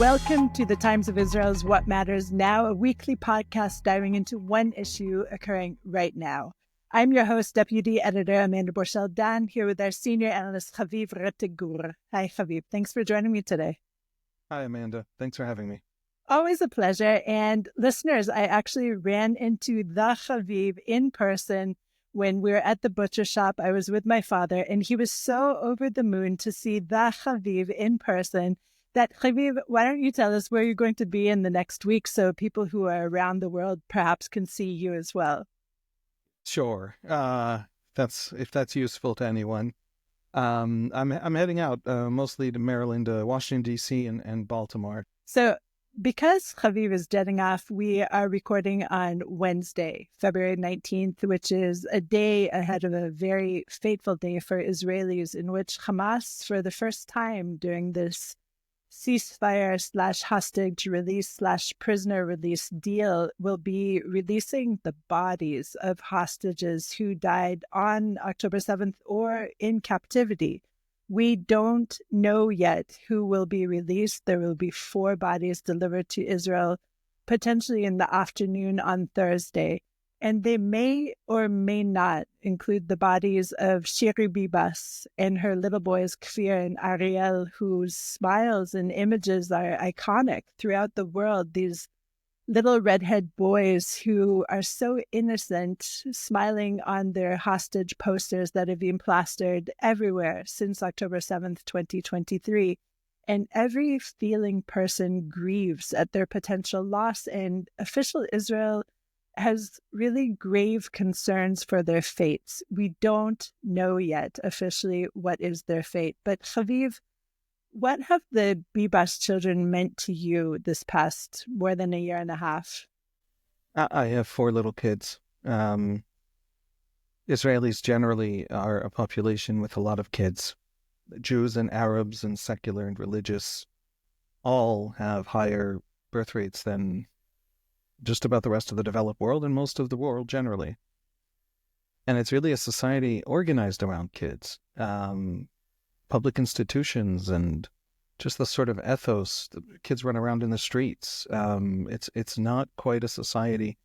Welcome to the Times of Israel's What Matters Now, a weekly podcast diving into one issue occurring right now. I'm your host, Deputy Editor Amanda Borschel-Dan, here with our senior analyst, Haviv Rettig Gur. Hi, Haviv. Thanks for joining me today. Hi, Amanda. Thanks for having me. Always a pleasure. And listeners, I actually ran into the Haviv in person when we were at the butcher shop. I was with my father, and he was so over the moon to see the Haviv in person that, Haviv, why don't you tell us where you're going to be in the next week so people who are around the world perhaps can see you as well? Sure. If that's useful to anyone. I'm heading out mostly to Maryland, Washington, D.C. and Baltimore. So because Haviv is jetting off, we are recording on Wednesday, February 19th, which is a day ahead of a very fateful day for Israelis in which Hamas, for the first time during this ceasefire/hostage release/prisoner release deal, will be releasing the bodies of hostages who died on October 7th or in captivity. We don't know yet who will be released. There will be 4 bodies delivered to Israel, potentially in the afternoon on Thursday. And they may or may not include the bodies of Shiri Bibas and her little boys, Kfir and Ariel, whose smiles and images are iconic throughout the world. These little redhead boys who are so innocent, smiling on their hostage posters that have been plastered everywhere since October 7th, 2023. And every feeling person grieves at their potential loss, and official Israel has really grave concerns for their fates. We don't know yet officially what is their fate. But Haviv, what have the Bibas children meant to you this past more than a year and a half? I have 4 little kids. Israelis generally are a population with a lot of kids. Jews and Arabs and secular and religious all have higher birth rates than just about the rest of the developed world and most of the world generally. And it's really a society organized around kids. Public institutions and just the sort of ethos. The kids run around in the streets. It's not quite a society,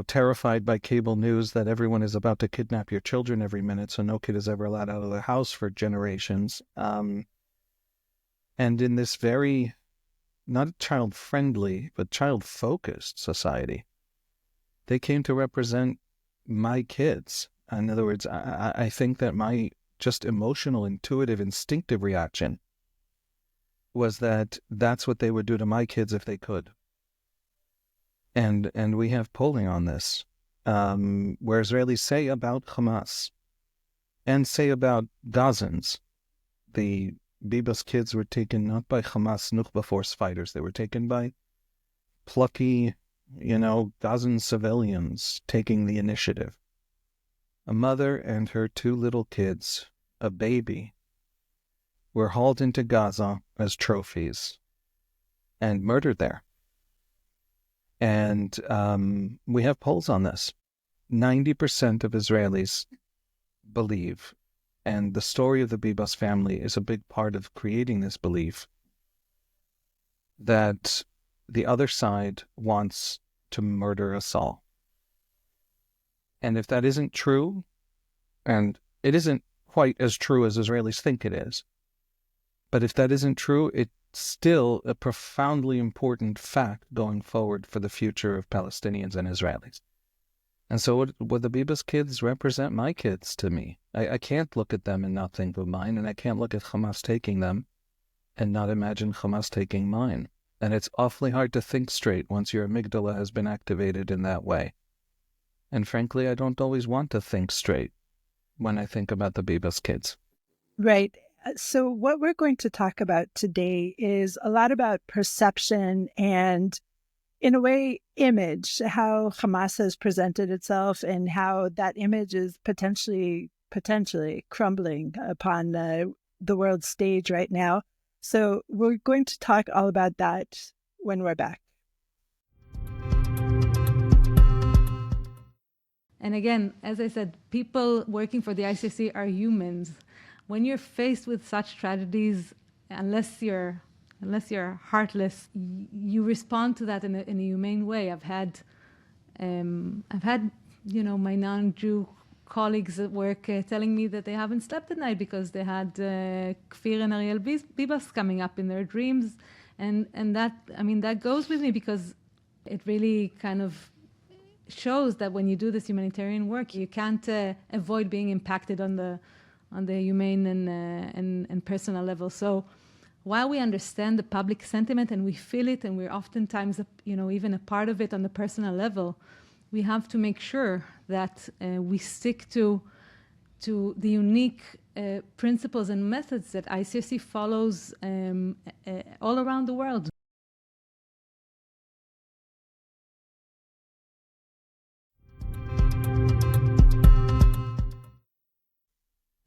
terrified by cable news that everyone is about to kidnap your children every minute, so no kid is ever allowed out of the house for generations. And in this very, not child-friendly, but child-focused society, they came to represent my kids. In other words, I think that my just emotional, intuitive, instinctive reaction was that that's what they would do to my kids if they could. And we have polling on this, where Israelis say about Hamas and say about Gazans. The Bibas kids were taken not by Hamas Nukba force fighters. They were taken by plucky, Gazan civilians taking the initiative. A mother and her 2 little kids, a baby, were hauled into Gaza as trophies and murdered there. And we have polls on this. 90% of Israelis believe, and the story of the Bibas family is a big part of creating this belief, that the other side wants to murder us all. And if that isn't true, and it isn't quite as true as Israelis think it is, but if that isn't true, it's still a profoundly important fact going forward for the future of Palestinians and Israelis. And so would the Bibas kids represent my kids to me? I can't look at them and not think of mine, and I can't look at Hamas taking them and not imagine Hamas taking mine. And it's awfully hard to think straight once your amygdala has been activated in that way. And frankly, I don't always want to think straight when I think about the Bibas kids. Right. So what we're going to talk about today is a lot about perception and, in a way, image, how Hamas has presented itself and how that image is potentially crumbling upon the world stage right now. So we're going to talk all about that when we're back. And again, as I said, people working for the ICC are humans. When you're faced with such tragedies, unless you're unless you're heartless, you respond to that in a humane way. I've had my non-Jew colleagues at work telling me that they haven't slept at night because they had Kfir and Ariel Bibas coming up in their dreams. And that goes with me because it really kind of shows that when you do this humanitarian work, you can't avoid being impacted on the humane and personal level. So while we understand the public sentiment and we feel it, and we're oftentimes even a part of it on the personal level, we have to make sure that we stick to the unique principles and methods that ICRC follows all around the world.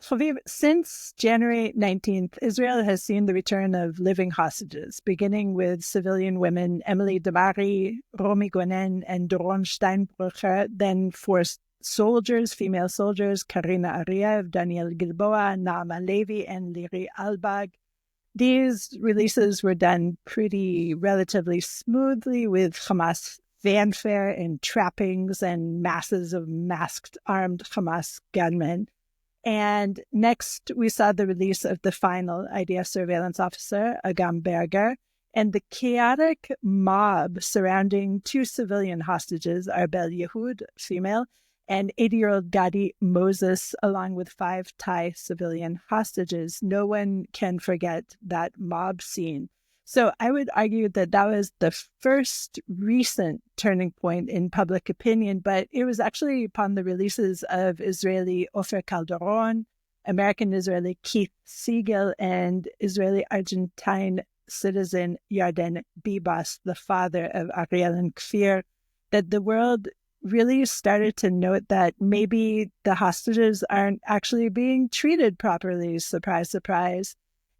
Haviv, since January 19th, Israel has seen the return of living hostages, beginning with civilian women Emily Damari, Romi Gonen, and Doron Steinbrucher, then forced soldiers, female soldiers, Karina Ariev, Daniel Gilboa, Naama Levi, and Liri Albag. These releases were done relatively smoothly with Hamas fanfare and trappings and masses of masked armed Hamas gunmen. And next, we saw the release of the final IDF surveillance officer, Agam Berger, and the chaotic mob surrounding two civilian hostages, Arbel Yehud, female, and 80-year-old Gadi Moses, along with 5 Thai civilian hostages. No one can forget that mob scene. So I would argue that that was the first recent turning point in public opinion, but it was actually upon the releases of Israeli Ofer Calderon, American-Israeli Keith Siegel, and Israeli-Argentine citizen Yarden Bibas, the father of Ariel and Kfir, that the world really started to note that maybe the hostages aren't actually being treated properly. Surprise, surprise.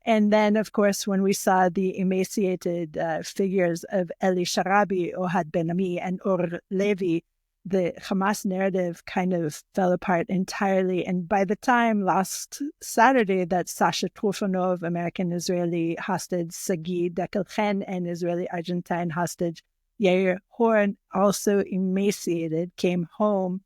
And then, of course, when we saw the emaciated figures of Eli Sharabi, Ohad Ben-Ami, and Or Levi, the Hamas narrative kind of fell apart entirely. And by the time last Saturday that Sasha Trufanov, American-Israeli hostage Sagi Dekelchen, and Israeli-Argentine hostage Yair Horn, also emaciated, came home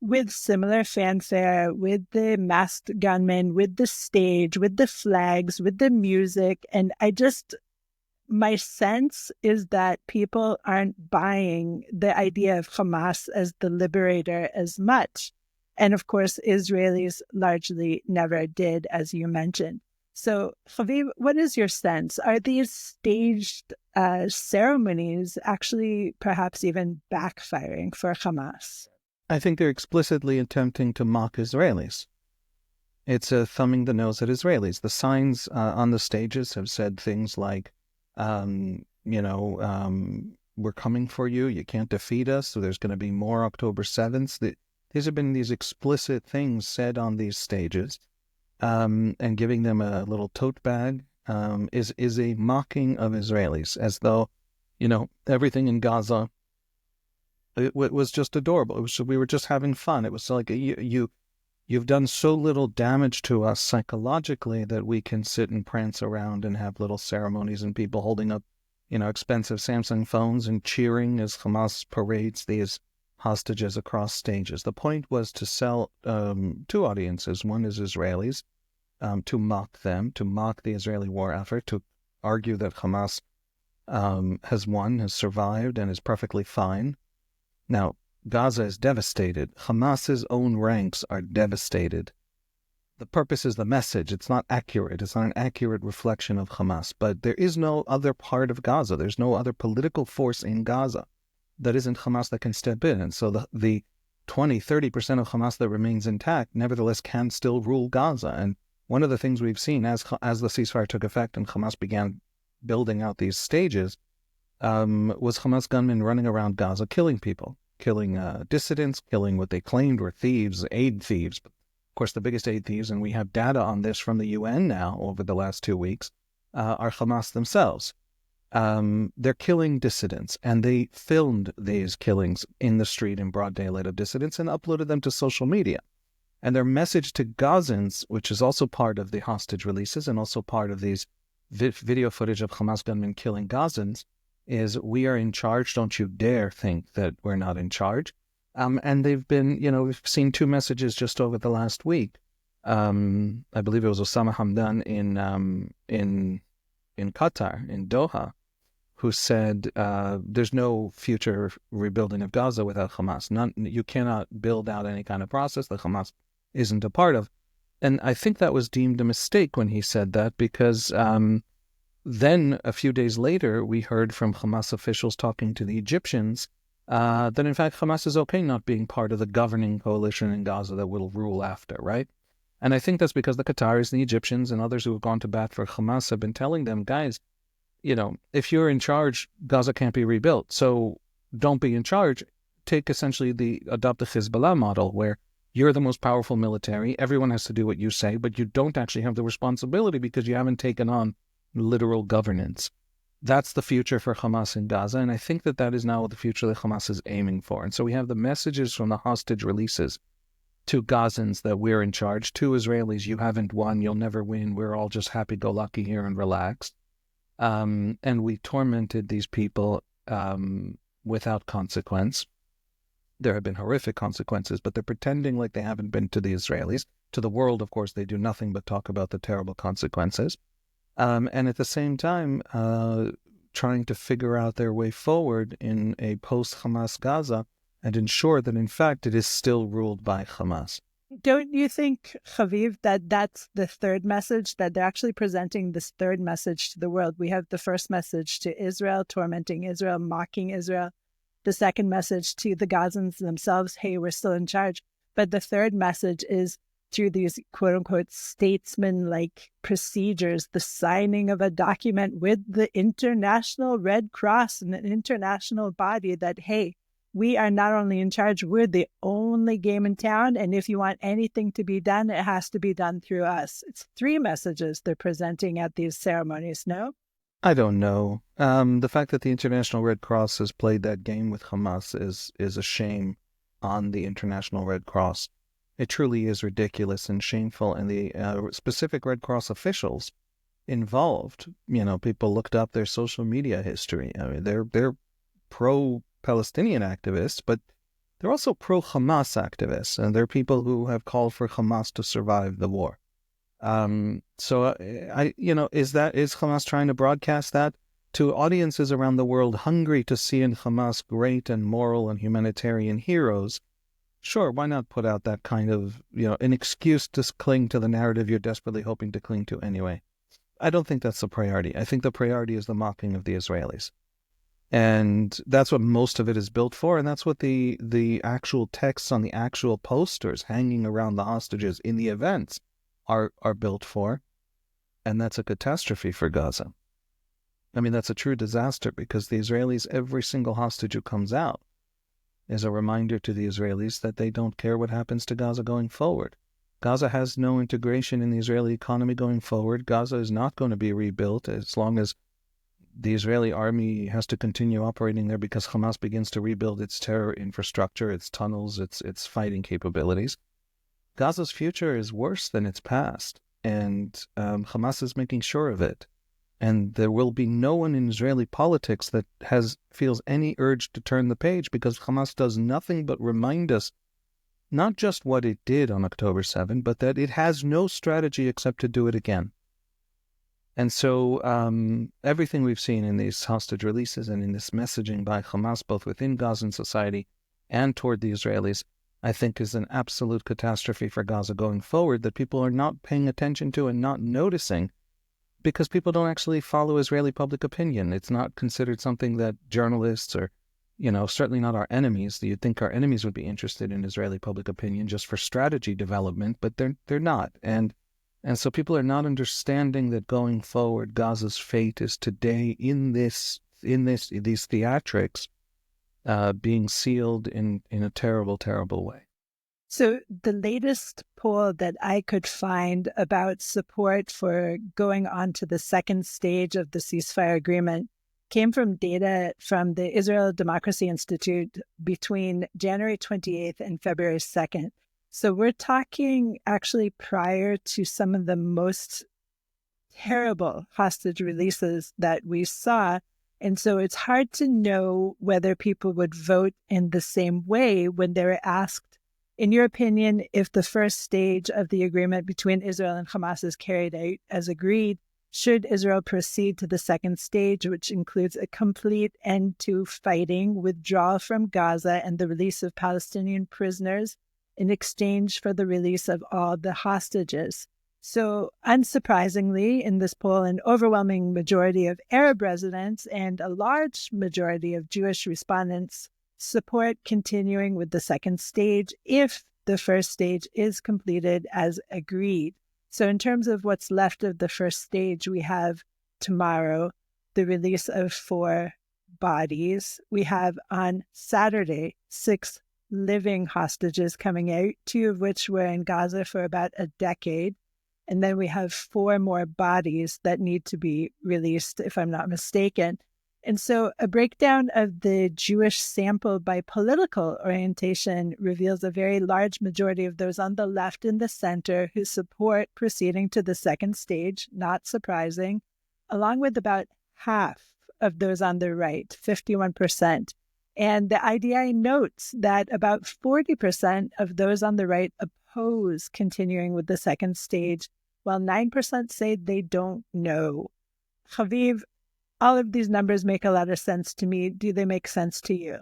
with similar fanfare, with the masked gunmen, with the stage, with the flags, with the music. And my sense is that people aren't buying the idea of Hamas as the liberator as much. And of course, Israelis largely never did, as you mentioned. So, Haviv, what is your sense? Are these staged ceremonies actually perhaps even backfiring for Hamas? I think they're explicitly attempting to mock Israelis. It's thumbing the nose at Israelis. The signs on the stages have said things like, we're coming for you. You can't defeat us. So there's going to be more October 7th. These have been these explicit things said on these stages. And giving them a little tote bag is a mocking of Israelis, as though, everything in Gaza, it was just adorable. We were just having fun. It was like you've done so little damage to us psychologically that we can sit and prance around and have little ceremonies and people holding up, expensive Samsung phones and cheering as Hamas parades these hostages across stages. The point was to sell 2 audiences. One is Israelis, to mock them, to mock the Israeli war effort, to argue that Hamas has won, has survived, and is perfectly fine. Now, Gaza is devastated. Hamas's own ranks are devastated. The purpose is the message. It's not accurate. It's not an accurate reflection of Hamas. But there is no other part of Gaza. There's no other political force in Gaza that isn't Hamas that can step in. And so the 20-30% of Hamas that remains intact, nevertheless, can still rule Gaza. And one of the things we've seen as the ceasefire took effect and Hamas began building out these stages was Hamas gunmen running around Gaza killing people, killing dissidents, killing what they claimed were thieves, aid thieves. But of course, the biggest aid thieves, and we have data on this from the UN now over the last 2 weeks, are Hamas themselves. They're killing dissidents, and they filmed these killings in the street in broad daylight of dissidents and uploaded them to social media. And their message to Gazans, which is also part of the hostage releases and also part of these video footage of Hamas gunmen killing Gazans is, we are in charge. Don't you dare think that we're not in charge. And they've been, we've seen two messages just over the last week. I believe it was Osama Hamdan in Qatar, in Doha, who said there's no future rebuilding of Gaza without Hamas. You cannot build out any kind of process that Hamas isn't a part of. And I think that was deemed a mistake when he said that, because then a few days later, we heard from Hamas officials talking to the Egyptians that in fact Hamas is okay not being part of the governing coalition in Gaza that will rule after, right? And I think that's because the Qataris and the Egyptians and others who have gone to bat for Hamas have been telling them, guys, if you're in charge, Gaza can't be rebuilt. So don't be in charge. Adopt the Hezbollah model, where you're the most powerful military. Everyone has to do what you say, but you don't actually have the responsibility because you haven't taken on literal governance. That's the future for Hamas in Gaza. And I think that is now the future that Hamas is aiming for. And so we have the messages from the hostage releases to Gazans that we're in charge, to Israelis, you haven't won, you'll never win, we're all just happy-go-lucky here and relaxed. And we tormented these people without consequence. There have been horrific consequences, but they're pretending like they haven't been to the Israelis. To the world, of course, they do nothing but talk about the terrible consequences. And at the same time, trying to figure out their way forward in a post-Hamas Gaza and ensure that, in fact, it is still ruled by Hamas. Don't you think, Haviv, that that's the third message, that they're actually presenting this third message to the world? We have the first message to Israel, tormenting Israel, mocking Israel. The second message to the Gazans themselves, hey, we're still in charge. But the third message is through these quote-unquote statesman-like procedures, the signing of a document with the International Red Cross and an international body that, hey, we are not only in charge, we're the only game in town, and if you want anything to be done, it has to be done through us. It's three messages they're presenting at these ceremonies, no? I don't know. The fact that the International Red Cross has played that game with Hamas is a shame on the International Red Cross. It truly is ridiculous and shameful, and the specific Red Cross officials involved, people looked up their social media history. I mean, they're pro-Palestinian activists, but they're also pro-Hamas activists, and they're people who have called for Hamas to survive the war. Is Hamas trying to broadcast that to audiences around the world hungry to see in Hamas great and moral and humanitarian heroes? Sure, why not put out that kind of, an excuse to cling to the narrative you're desperately hoping to cling to anyway? I don't think that's the priority. I think the priority is the mocking of the Israelis. And that's what most of it is built for, and that's what the actual texts on the actual posters hanging around the hostages in the events are built for. And that's a catastrophe for Gaza. I mean, that's a true disaster, because the Israelis, every single hostage who comes out is a reminder to the Israelis that they don't care what happens to Gaza going forward. Gaza has no integration in the Israeli economy going forward. Gaza is not going to be rebuilt as long as the Israeli army has to continue operating there, because Hamas begins to rebuild its terror infrastructure, its tunnels, its fighting capabilities. Gaza's future is worse than its past, and Hamas is making sure of it. And there will be no one in Israeli politics that feels any urge to turn the page, because Hamas does nothing but remind us not just what it did on October 7, but that it has no strategy except to do it again. And so everything we've seen in these hostage releases and in this messaging by Hamas, both within Gazan society and toward the Israelis, I think is an absolute catastrophe for Gaza going forward, that people are not paying attention to and not noticing, because people don't actually follow Israeli public opinion. It's not considered something that journalists or, certainly not our enemies. You'd think our enemies would be interested in Israeli public opinion just for strategy development, but they're not. And so people are not understanding that going forward, Gaza's fate is today in these theatrics being sealed in a terrible, terrible way. So the latest poll that I could find about support for going on to the second stage of the ceasefire agreement came from data from the Israel Democracy Institute between January 28th and February 2nd. So we're talking actually prior to some of the most terrible hostage releases that we saw. And so it's hard to know whether people would vote in the same way when they were asked, in your opinion, if the first stage of the agreement between Israel and Hamas is carried out as agreed, should Israel proceed to the second stage, which includes a complete end to fighting, withdrawal from Gaza, and the release of Palestinian prisoners in exchange for the release of all the hostages? So unsurprisingly, in this poll, an overwhelming majority of Arab residents and a large majority of Jewish respondents support continuing with the second stage if the first stage is completed as agreed. So in terms of what's left of the first stage, we have tomorrow the release of 4 bodies. We have on Saturday 6 living hostages coming out, 2 of which were in Gaza for about a decade. And then we have 4 more bodies that need to be released, if I'm not mistaken. And so a breakdown of the Jewish sample by political orientation reveals a very large majority of those on the left and the center who support proceeding to the second stage, not surprising, along with about half of those on the right, 51%. And the IDI notes that about 40% of those on the right oppose continuing with the second stage, while 9% say they don't know. Haviv, all of these numbers make a lot of sense to me. Do they make sense to you?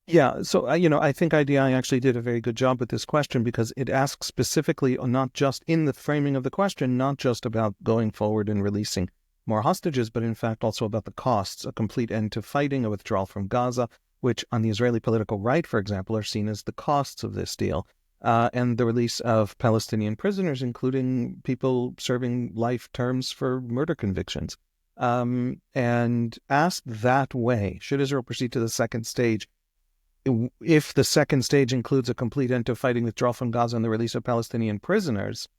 Yeah, so, I think IDI actually did a very good job with this question because it asks specifically, not just in the framing of the question, not just about going forward and releasing more hostages, but in fact also about the costs, a complete end to fighting, a withdrawal from Gaza, which on the Israeli political right, for example, are seen as the costs of this deal, and the release of Palestinian prisoners, including people serving life terms for murder convictions. And asked that way, should Israel proceed to the second stage, if the second stage includes a complete end to fighting, withdrawal from Gaza, and the release of Palestinian prisoners,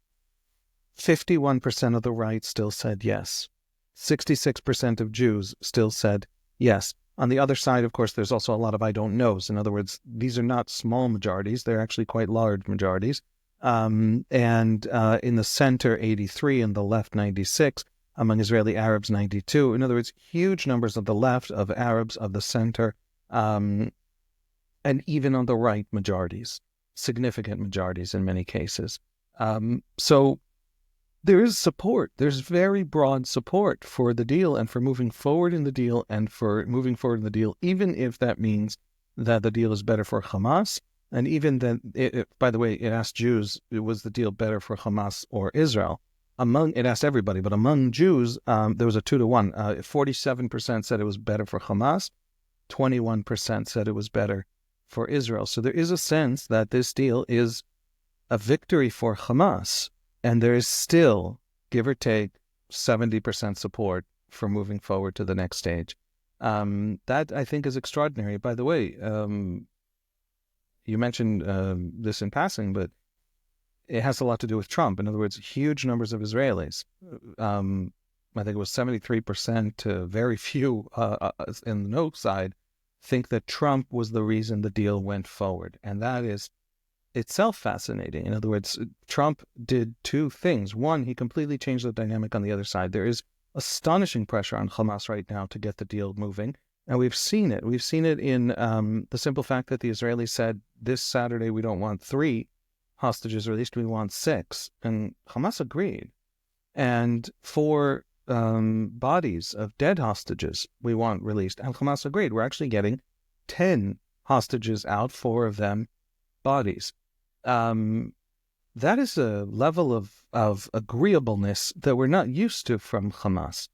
51% of the right still said yes. 66% of Jews still said yes. On the other side, of course, there's also a lot of I don't knows. In other words, these are not small majorities. They're actually quite large majorities. And in the center, 83, and the left, 96. Among Israeli Arabs, 92. In other words, huge numbers of the left, of Arabs, of the center, and even on the right, majorities, significant majorities in many cases. So there is support. There's very broad support for the deal and for moving forward in the deal even if that means that the deal is better for Hamas. And even then, by the way, it asked Jews, was the deal better for Hamas or Israel? It asked everybody, but among Jews, there was a 2-to-1. 47% said it was better for Hamas, 21% said it was better for Israel. So there is a sense that this deal is a victory for Hamas, and there is still, give or take, 70% support for moving forward to the next stage. That, I think, is extraordinary. By the way, you mentioned this in passing, but it has a lot to do with Trump. In other words, huge numbers of Israelis, I think it was 73% to very few in the no side, think that Trump was the reason the deal went forward. And that is itself fascinating. In other words, Trump did 2 things. One, he completely changed the dynamic on the other side. There is astonishing pressure on Hamas right now to get the deal moving. And we've seen it. We've seen it in the simple fact that the Israelis said, this Saturday we don't want 3 hostages released, we want 6. And Hamas agreed. And 4 bodies of dead hostages we want released. And Hamas agreed. We're actually getting 10 hostages out, 4 of them bodies. That is a level of agreeableness that we're not used to from Hamas.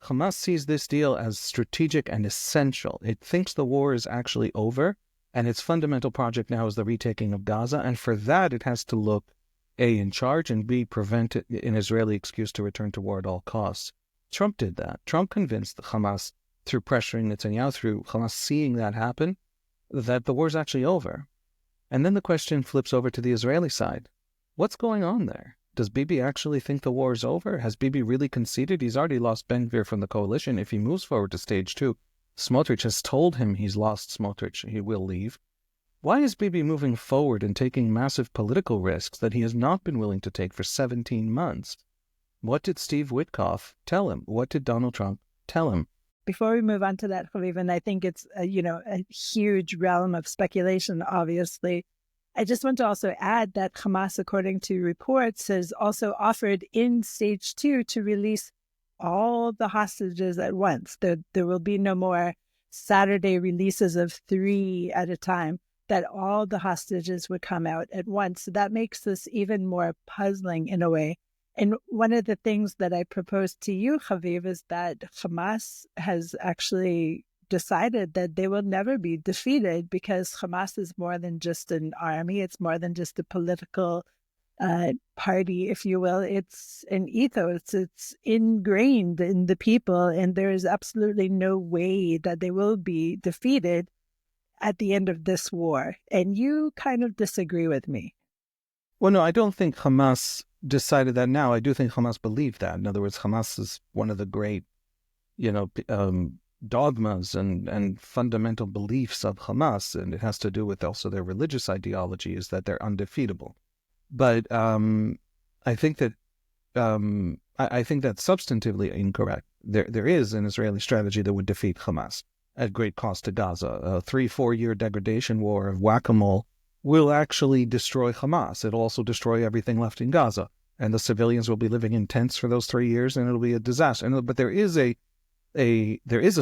Hamas sees this deal as strategic and essential. It thinks the war is actually over, and its fundamental project now is the retaking of Gaza, and for that it has to look, A, in charge, and B, prevent an Israeli excuse to return to war at all costs. Trump did that. Trump convinced Hamas, through pressuring Netanyahu, through Hamas seeing that happen, that the war is actually over. And then the question flips over to the Israeli side. What's going on there? Does Bibi actually think the war is over? Has Bibi really conceded? He's already lost Ben Gvir from the coalition. If he moves forward to stage 2, Smotrich has told him he's lost Smotrich. He will leave. Why is Bibi moving forward and taking massive political risks that he has not been willing to take for 17 months? What did Steve Witkoff tell him? What did Donald Trump tell him? Before we move on to that, Haviv, and I think it's a huge realm of speculation, obviously. I just want to also add that Hamas, according to reports, has also offered in stage 2 to release all the hostages at once. There will be no more Saturday releases of 3 at a time, that all the hostages would come out at once. So that makes this even more puzzling in a way. And one of the things that I proposed to you, Haviv, is that Hamas has actually decided that they will never be defeated, because Hamas is more than just an army. It's more than just a political party, if you will. It's an ethos. It's ingrained in the people, and there is absolutely no way that they will be defeated at the end of this war. And you kind of disagree with me. Well, no, I don't think Hamas decided that now. I do think Hamas believed that. In other words, Hamas is one of the great, dogmas and fundamental beliefs of Hamas, and it has to do with also their religious ideology, is that they're undefeatable. But I think that I think that's substantively incorrect. There is an Israeli strategy that would defeat Hamas at great cost to Gaza. A 3-4 year degradation war of whack-a-mole will actually destroy Hamas. It'll also destroy everything left in Gaza, and the civilians will be living in tents for those 3 years, and it'll be a disaster. But there is a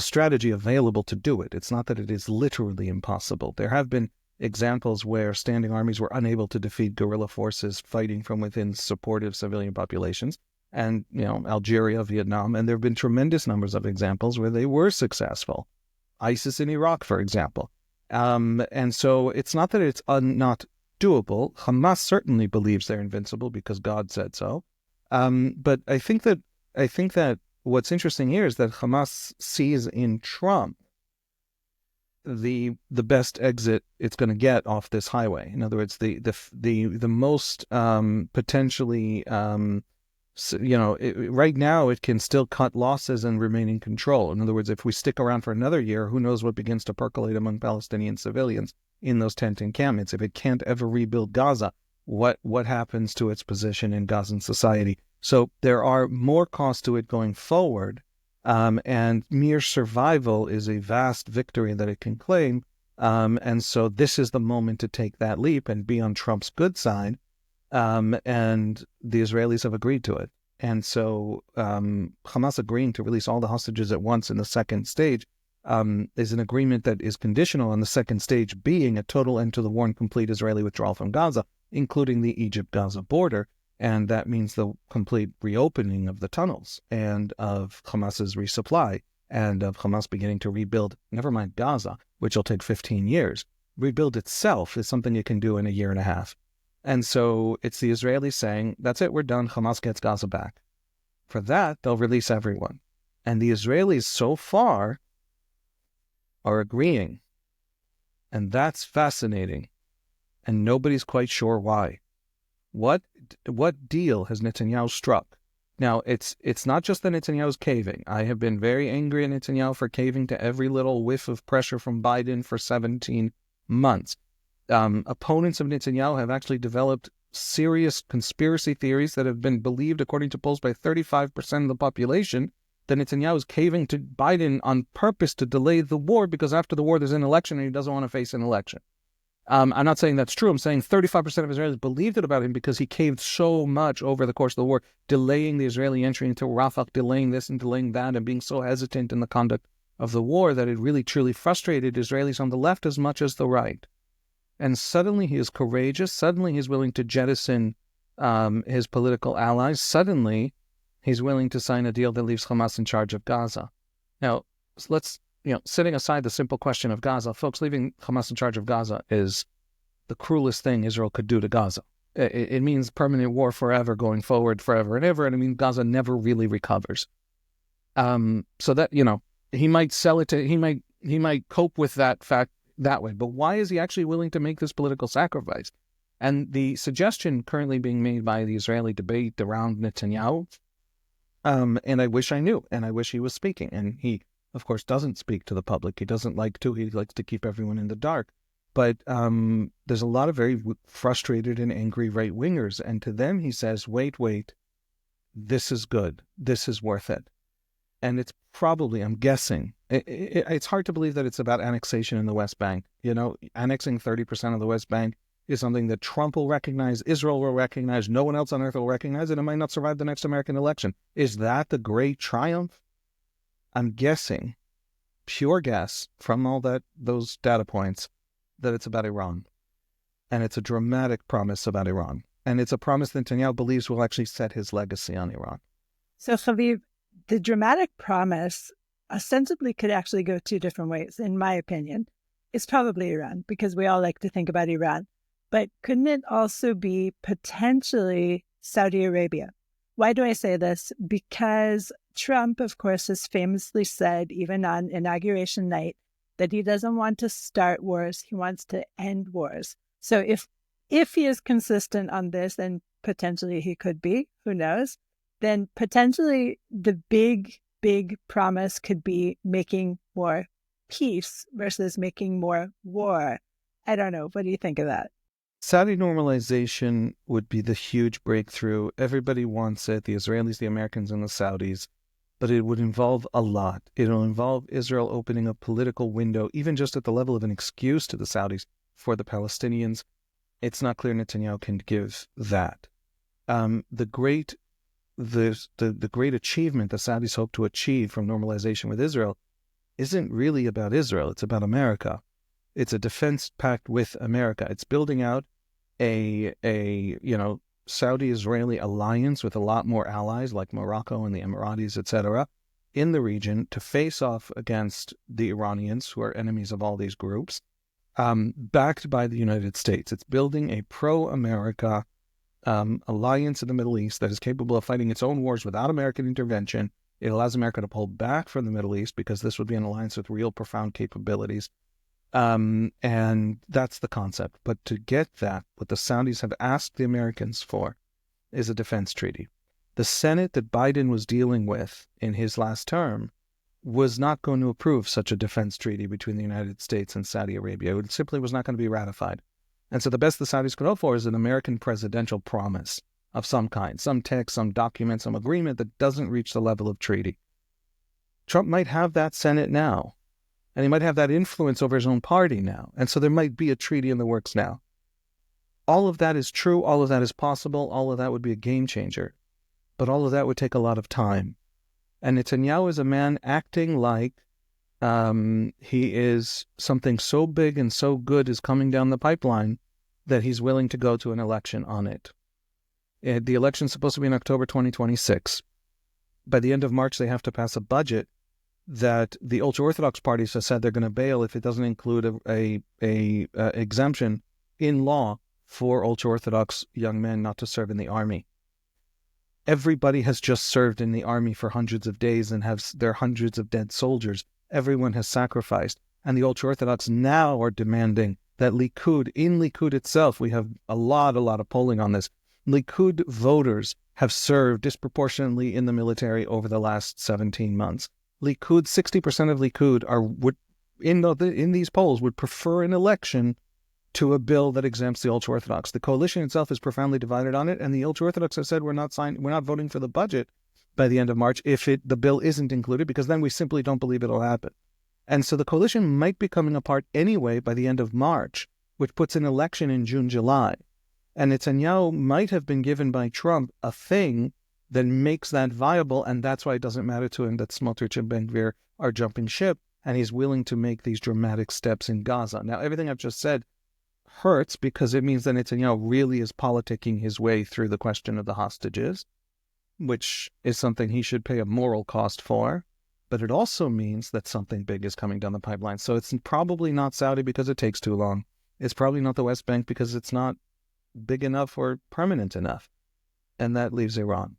strategy available to do it. It's not that it is literally impossible. There have been examples where standing armies were unable to defeat guerrilla forces fighting from within supportive civilian populations, and Algeria, Vietnam, and there have been tremendous numbers of examples where they were successful. ISIS in Iraq, for example. And so it's not that it's not doable. Hamas certainly believes they're invincible because God said so. But I think that what's interesting here is that Hamas sees in Trump the best exit it's going to get off this highway. In other words, the most potentially right now it can still cut losses and remain in control. In other words, if we stick around for another year, who knows what begins to percolate among Palestinian civilians in those tent encampments. If it can't ever rebuild Gaza, what happens to its position in Gazan society? So there are more costs to it going forward, and mere survival is a vast victory that it can claim. And so this is the moment to take that leap and be on Trump's good side. And the Israelis have agreed to it. And so Hamas agreeing to release all the hostages at once in the second stage is an agreement that is conditional on the second stage being a total end to the war and complete Israeli withdrawal from Gaza, including the Egypt-Gaza border. And that means the complete reopening of the tunnels and of Hamas's resupply and of Hamas beginning to rebuild, never mind Gaza, which will take 15 years. Rebuild itself is something it can do in a year and a half. And so it's the Israelis saying, that's it, we're done, Hamas gets Gaza back. For that, they'll release everyone. And the Israelis so far are agreeing. And that's fascinating. And nobody's quite sure why. What deal has Netanyahu struck? Now, it's not just that Netanyahu's caving. I have been very angry at Netanyahu for caving to every little whiff of pressure from Biden for 17 months. Opponents of Netanyahu have actually developed serious conspiracy theories that have been believed, according to polls, by 35% of the population, that Netanyahu is caving to Biden on purpose to delay the war because after the war there's an election and he doesn't want to face an election. I'm not saying that's true. I'm saying 35% of Israelis believed it about him because he caved so much over the course of the war, delaying the Israeli entry into Rafah, delaying this and delaying that, and being so hesitant in the conduct of the war that it really truly frustrated Israelis on the left as much as the right. And suddenly he is courageous. Suddenly he's willing to jettison his political allies. Suddenly he's willing to sign a deal that leaves Hamas in charge of Gaza. Now, let's, setting aside the simple question of Gaza, folks, leaving Hamas in charge of Gaza is the cruelest thing Israel could do to Gaza. It means permanent war forever, going forward forever and ever. And it means Gaza never really recovers. So that, he might sell it to, he might cope with that fact that way. But why is he actually willing to make this political sacrifice? And the suggestion currently being made by the Israeli debate around Netanyahu, and I wish I knew, and I wish he was speaking. And he, of course, doesn't speak to the public. He doesn't like to. He likes to keep everyone in the dark. But there's a lot of very frustrated and angry right-wingers. And to them, he says, wait, this is good, this is worth it. And it's probably, I'm guessing, it's hard to believe that it's about annexation in the West Bank. Annexing 30% of the West Bank is something that Trump will recognize, Israel will recognize, no one else on earth will recognize, and it might not survive the next American election. Is that the great triumph? I'm guessing, pure guess, from all those data points, that it's about Iran. And it's a dramatic promise about Iran. And it's a promise that Netanyahu believes will actually set his legacy on Iran. So, Haviv, the dramatic promise ostensibly could actually go two different ways, in my opinion. It's probably Iran, because we all like to think about Iran. But couldn't it also be potentially Saudi Arabia? Why do I say this? Because Trump, of course, has famously said, even on inauguration night, that he doesn't want to start wars. He wants to end wars. So if he is consistent on this, and potentially he could be, who knows, then potentially the big promise could be making more peace versus making more war. I don't know. What do you think of that? Saudi normalization would be the huge breakthrough. Everybody wants it, the Israelis, the Americans, and the Saudis, but it would involve a lot. It'll involve Israel opening a political window, even just at the level of an excuse to the Saudis for the Palestinians. It's not clear Netanyahu can give that. The great achievement the Saudis hope to achieve from normalization with Israel isn't really about Israel. It's about America. It's a defense pact with America. It's building out a Saudi-Israeli alliance with a lot more allies like Morocco and the Emiratis, etc., in the region to face off against the Iranians, who are enemies of all these groups, backed by the United States. It's building a pro-America alliance in the Middle East that is capable of fighting its own wars without American intervention. It allows America to pull back from the Middle East because this would be an alliance with real profound capabilities. And that's the concept. But to get that, what the Saudis have asked the Americans for is a defense treaty. The Senate that Biden was dealing with in his last term was not going to approve such a defense treaty between the United States and Saudi Arabia. It simply was not going to be ratified. And so the best the Saudis could hope for is an American presidential promise of some kind, some text, some document, some agreement that doesn't reach the level of treaty. Trump might have that Senate now, and he might have that influence over his own party now. And so there might be a treaty in the works now. All of that is true. All of that is possible. All of that would be a game changer. But all of that would take a lot of time. And Netanyahu is a man acting like he is something so big and so good is coming down the pipeline that he's willing to go to an election on it. The election's supposed to be in October 2026. By the end of March, they have to pass a budget that the ultra-Orthodox parties have said they're going to bail if it doesn't include a exemption in law for ultra-Orthodox young men not to serve in the army. Everybody has just served in the army for hundreds of days and there are hundreds of dead soldiers. Everyone has sacrificed. And the ultra-Orthodox now are demanding that in Likud itself, we have a lot of polling on this. Likud voters have served disproportionately in the military over the last 17 months. 60% of Likud in these polls would prefer an election to a bill that exempts the ultra-Orthodox. The coalition itself is profoundly divided on it, and the ultra-Orthodox have said we're not voting for the budget by the end of March if the bill isn't included, because then we simply don't believe it'll happen. And so the coalition might be coming apart anyway by the end of March, which puts an election in June, July. And Netanyahu might have been given by Trump a thing that makes that viable, and that's why it doesn't matter to him that Smotrich and Ben Gvir are jumping ship, and he's willing to make these dramatic steps in Gaza. Now, everything I've just said hurts because it means that Netanyahu really is politicking his way through the question of the hostages, which is something he should pay a moral cost for. But it also means that something big is coming down the pipeline. So it's probably not Saudi because it takes too long. It's probably not the West Bank because it's not big enough or permanent enough. And that leaves Iran.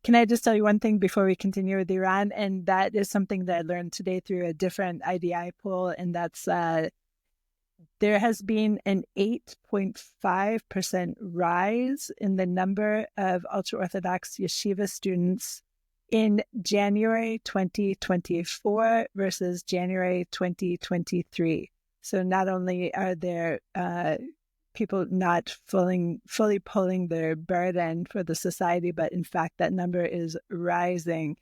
Can I just tell you one thing before we continue with Iran? And that is something that I learned today through a different IDI poll, and that's there has been an 8.5% rise in the number of ultra-Orthodox yeshiva students in January 2024 versus January 2023. So not only are there people not fully pulling their burden for the society, but in fact, that number is rising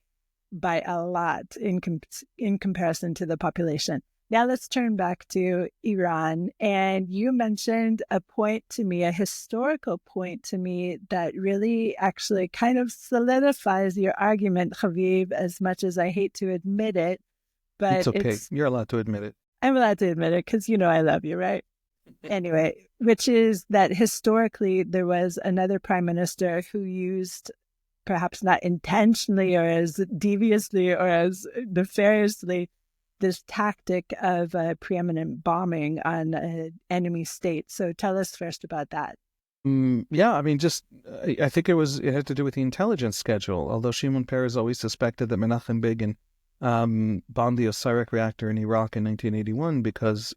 by a lot in comparison to the population. Now let's turn back to Iran. And you mentioned a point to me, a historical point to me that really actually kind of solidifies your argument, Haviv, as much as I hate to admit it. But it's okay. You're allowed to admit it. I'm allowed to admit it because you know I love you, right? Anyway, which is that historically there was another prime minister who used, perhaps not intentionally or as deviously or as nefariously, this tactic of preeminent bombing on an enemy state. So tell us first about that. Yeah, I mean, I think it had to do with the intelligence schedule. Although Shimon Peres always suspected that Menachem Begin bombed the Osiris reactor in Iraq in 1981 because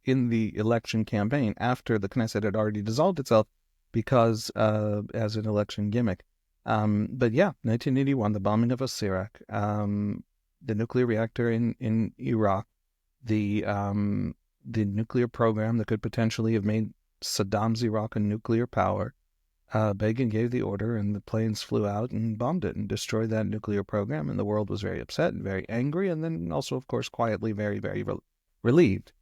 in the election campaign after the Knesset had already dissolved itself, because as an election gimmick. But yeah, 1981, the bombing of Osiris, the nuclear reactor in Iraq, the nuclear program that could potentially have made Saddam's Iraq a nuclear power. Begin gave the order, and the planes flew out and bombed it and destroyed that nuclear program. And the world was very upset and very angry, and then also, of course, quietly very, very relieved,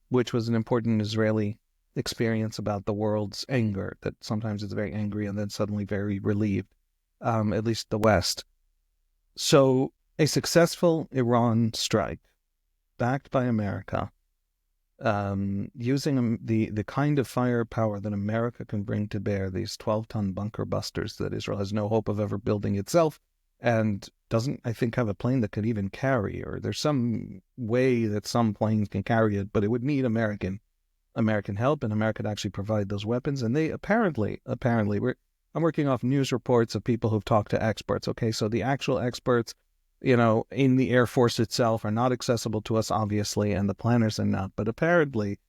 which was an important Israeli experience about the world's anger, that sometimes it's very angry and then suddenly very relieved, at least the West. So a successful Iran strike backed by America, using the kind of firepower that America can bring to bear, these 12-ton bunker busters that Israel has no hope of ever building itself, and doesn't, I think, have a plane that could even carry, or there's some way that some planes can carry it, but it would need American help, and America could actually provide those weapons. And they apparently, I'm working off news reports of people who've talked to experts. Okay, so the actual experts, in the Air Force itself are not accessible to us, obviously, and the planners are not. But apparently,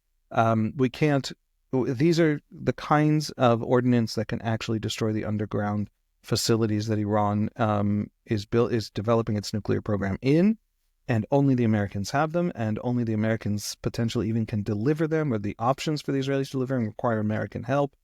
we can't. These are the kinds of ordnance that can actually destroy the underground facilities that Iran is developing its nuclear program in, and only the Americans have them, and only the Americans potentially even can deliver them, or the options for the Israelis delivering require American help.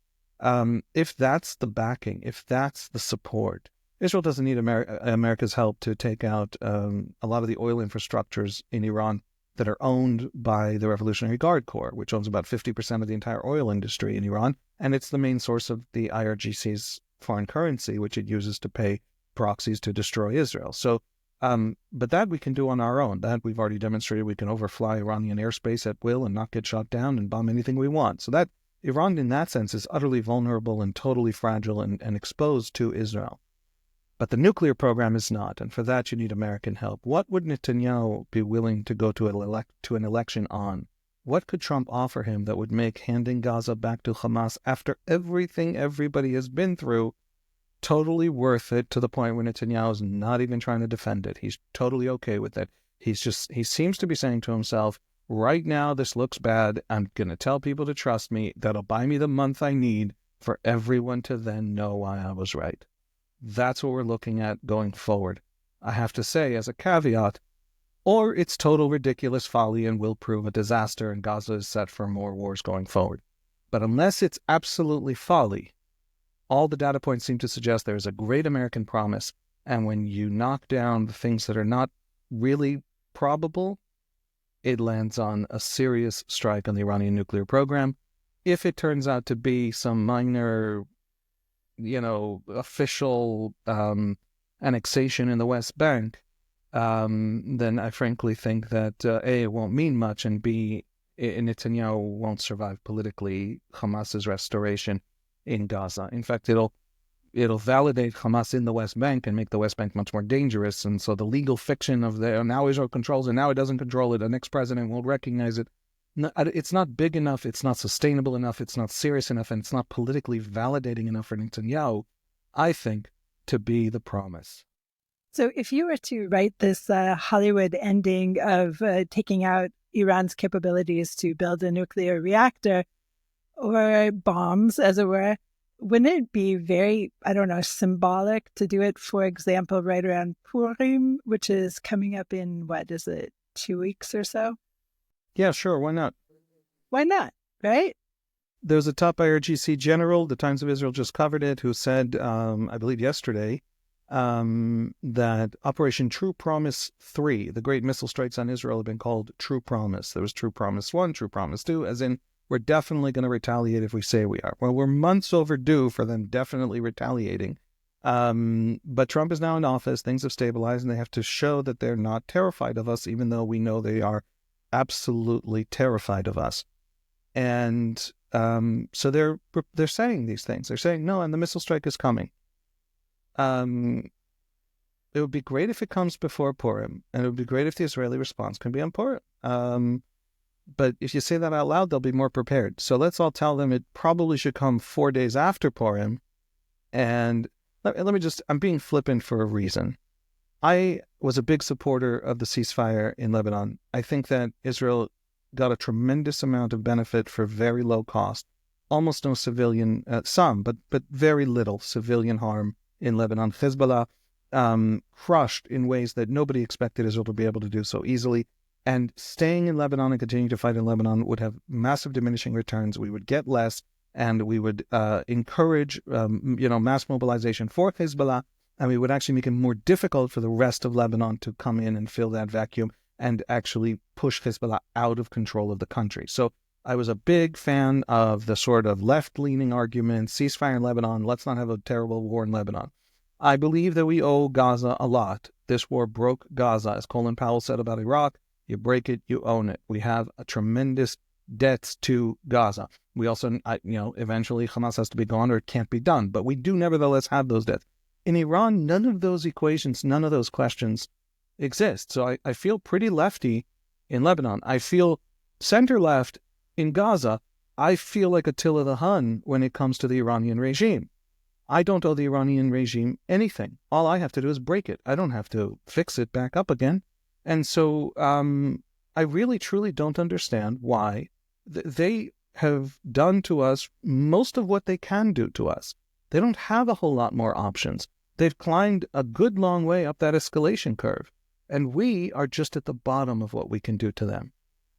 If that's the backing, if that's the support, Israel doesn't need America's help to take out a lot of the oil infrastructures in Iran that are owned by the Revolutionary Guard Corps, which owns about 50% of the entire oil industry in Iran, and it's the main source of the IRGC's foreign currency, which it uses to pay proxies to destroy Israel. So, but that we can do on our own. That we've already demonstrated. We can overfly Iranian airspace at will and not get shot down and bomb anything we want. So that Iran, in that sense, is utterly vulnerable and totally fragile and exposed to Israel. But the nuclear program is not, and for that you need American help. What would Netanyahu be willing to go to an election on? What could Trump offer him that would make handing Gaza back to Hamas after everything everybody has been through totally worth it, to the point where Netanyahu is not even trying to defend it? He's totally okay with it. He seems to be saying to himself, right now this looks bad. I'm going to tell people to trust me. That'll buy me the month I need for everyone to then know why I was right. That's what we're looking at going forward. I have to say, as a caveat, or it's total ridiculous folly and will prove a disaster, and Gaza is set for more wars going forward. But unless it's absolutely folly, all the data points seem to suggest there is a great American promise, and when you knock down the things that are not really probable, it lands on a serious strike on the Iranian nuclear program. If it turns out to be some minor, official annexation in the West Bank, then I frankly think that A, it won't mean much, and B, Netanyahu won't survive politically Hamas's restoration in Gaza. In fact, it'll validate Hamas in the West Bank and make the West Bank much more dangerous. And so the legal fiction of now Israel controls it, now it doesn't control it, the next president won't recognize it. No, it's not big enough, it's not sustainable enough, it's not serious enough, and it's not politically validating enough for Netanyahu, I think, to be the promise. So if you were to write this Hollywood ending of taking out Iran's capabilities to build a nuclear reactor or bombs, as it were, wouldn't it be very, symbolic to do it, for example, right around Purim, which is coming up in, 2 weeks or so? Yeah, sure. Why not? Why not? Right? There's a top IRGC general, the Times of Israel just covered it, who said, I believe yesterday, that Operation True Promise 3, the great missile strikes on Israel, have been called True Promise. There was True Promise 1, True Promise 2, as in we're definitely going to retaliate if we say we are. Well, we're months overdue for them definitely retaliating. But Trump is now in office, things have stabilized, and they have to show that they're not terrified of us, even though we know they are absolutely terrified of us. And so they're saying these things. They're saying, no, and the missile strike is coming. It would be great if it comes before Purim, and it would be great if the Israeli response can be on Purim. But if you say that out loud, they'll be more prepared. So let's all tell them it probably should come 4 days after Purim. And let me just, I'm being flippant for a reason. I was a big supporter of the ceasefire in Lebanon. I think that Israel got a tremendous amount of benefit for very low cost, almost no civilian, some, but very little civilian harm in Lebanon. Hezbollah crushed in ways that nobody expected Israel to be able to do so easily. And staying in Lebanon and continuing to fight in Lebanon would have massive diminishing returns. We would get less, and we would encourage, mass mobilization for Hezbollah, and we would actually make it more difficult for the rest of Lebanon to come in and fill that vacuum and actually push Hezbollah out of control of the country. So I was a big fan of the sort of left-leaning argument, ceasefire in Lebanon, let's not have a terrible war in Lebanon. I believe that we owe Gaza a lot. This war broke Gaza, as Colin Powell said about Iraq. You break it, you own it. We have a tremendous debts to Gaza. We also, eventually Hamas has to be gone or it can't be done. But we do nevertheless have those debts. In Iran, none of those equations, none of those questions exist. So I feel pretty lefty in Lebanon. I feel center-left in Gaza. I feel like Attila the Hun when it comes to the Iranian regime. I don't owe the Iranian regime anything. All I have to do is break it. I don't have to fix it back up again. And so I really, truly don't understand why they have done to us most of what they can do to us. They don't have a whole lot more options. They've climbed a good long way up that escalation curve. And we are just at the bottom of what we can do to them.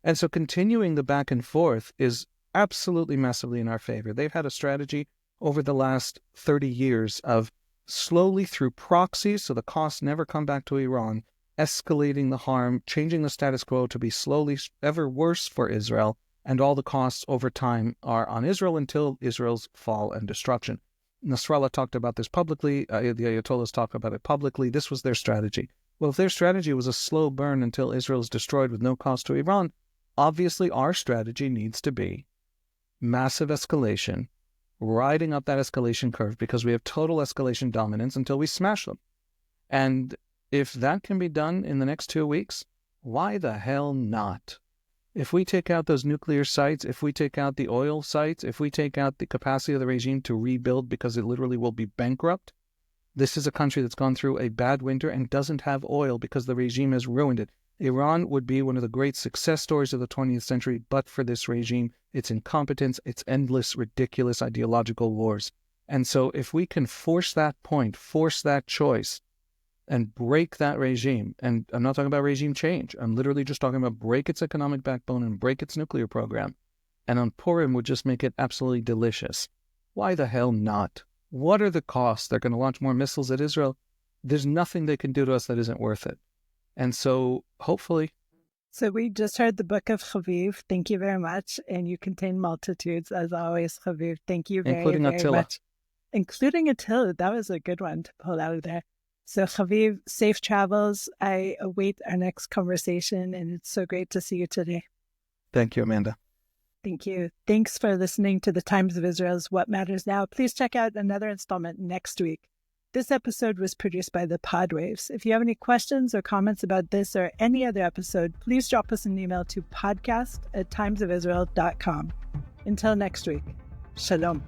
And so continuing the back and forth is absolutely massively in our favor. They've had a strategy over the last 30 years of slowly through proxies, so the costs never come back to Iran, escalating the harm, changing the status quo to be slowly ever worse for Israel, and all the costs over time are on Israel until Israel's fall and destruction. Nasrallah talked about this publicly, the Ayatollahs talk about it publicly. This was their strategy. Well, if their strategy was a slow burn until Israel is destroyed with no cost to Iran, obviously our strategy needs to be massive escalation, riding up that escalation curve because we have total escalation dominance until we smash them. And if that can be done in the next 2 weeks, why the hell not? If we take out those nuclear sites, if we take out the oil sites, if we take out the capacity of the regime to rebuild because it literally will be bankrupt, this is a country that's gone through a bad winter and doesn't have oil because the regime has ruined it. Iran would be one of the great success stories of the 20th century, but for this regime, its incompetence, its endless, ridiculous ideological wars. And so if we can force that point, force that choice, and break that regime, and I'm not talking about regime change, I'm literally just talking about break its economic backbone and break its nuclear program, and on Purim would just make it absolutely delicious. Why the hell not? What are the costs? They're going to launch more missiles at Israel. There's nothing they can do to us that isn't worth it. And so, hopefully. So we just heard the book of Haviv. Thank you very much. And you contain multitudes, as always, Haviv. Thank you very, including very Attila. much. Including Attila. That was a good one to pull out of there. So Haviv, safe travels. I await our next conversation, and it's so great to see you today. Thank you, Amanda. Thank you. Thanks for listening to the Times of Israel's What Matters Now. Please check out another installment next week. This episode was produced by the Podwaves. If you have any questions or comments about this or any other episode, please drop us an email to podcast@timesofisrael.com. Until next week, shalom.